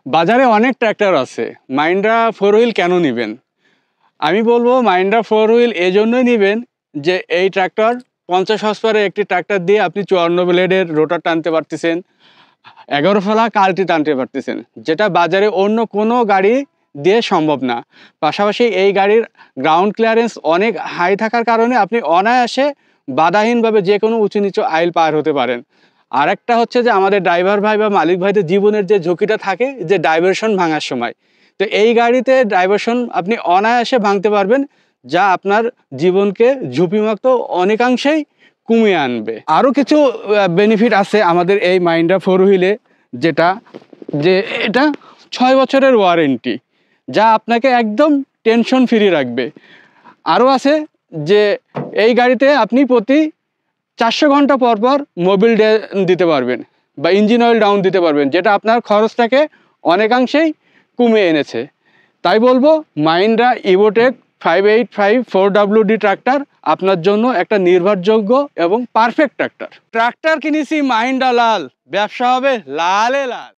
বাজারে অনেক ট্র্যাক্টর আছে, মাহিন্দ্রা ফোর হুইল কেন নেবেন? আমি বলবো মাহিন্দ্রা ফোর হুইল এই জন্যই নেবেন যে এই ট্র্যাক্টর 50 হর্সপাওয়ারের একটি ট্র্যাক্টর দিয়ে আপনি 54 ব্লেডের রোটার টানতে পারতেছেন, 11 ফেলা কালটি টানতে পারতেছেন, যেটা বাজারে অন্য কোনো গাড়ি দিয়ে সম্ভব না। পাশাপাশি এই গাড়ির গ্রাউন্ড ক্লিয়ারেন্স অনেক হাই থাকার কারণে আপনি অনায়াসে বাধাহীনভাবে যে কোনো উঁচু নিচু আইল পার হতে পারেন। আর একটা হচ্ছে যে আমাদের ড্রাইভার ভাই বা মালিক ভাইদের জীবনের যে ঝুঁকিটা থাকে যে ডাইভারশন ভাঙার সময়, তো এই গাড়িতে ডাইভারশন আপনি অনায়াসে ভাঙতে পারবেন, যা আপনার জীবনকে ঝুঁকিমুক্ত অনেকাংশেই কমিয়ে আনবে। আরও কিছু বেনিফিট আছে আমাদের এই মাহিন্দ্রা ফোর হুইলে, যেটা যে এটা 6 বছরের ওয়ারেন্টি, যা আপনাকে একদম টেনশন ফ্রি রাখবে। আরও আছে যে এই গাড়িতে আপনি প্রতি 400 ঘন্টা পর পর মোবিল দিতে পারবেন বা ইঞ্জিন অয়েল ডাউন দিতে পারবেন, যেটা আপনার খরচটাকে অনেকাংশেই কমিয়ে এনেছে। তাই বলবো মাহিন্দ্রা ইভোটেক 585 4WD ট্রাক্টর আপনার জন্য একটা নির্ভরযোগ্য এবং পারফেক্ট ট্রাক্টর কিনেছি মাহিন্দ্রা লাল, ব্যবসা হবে লালে লাল।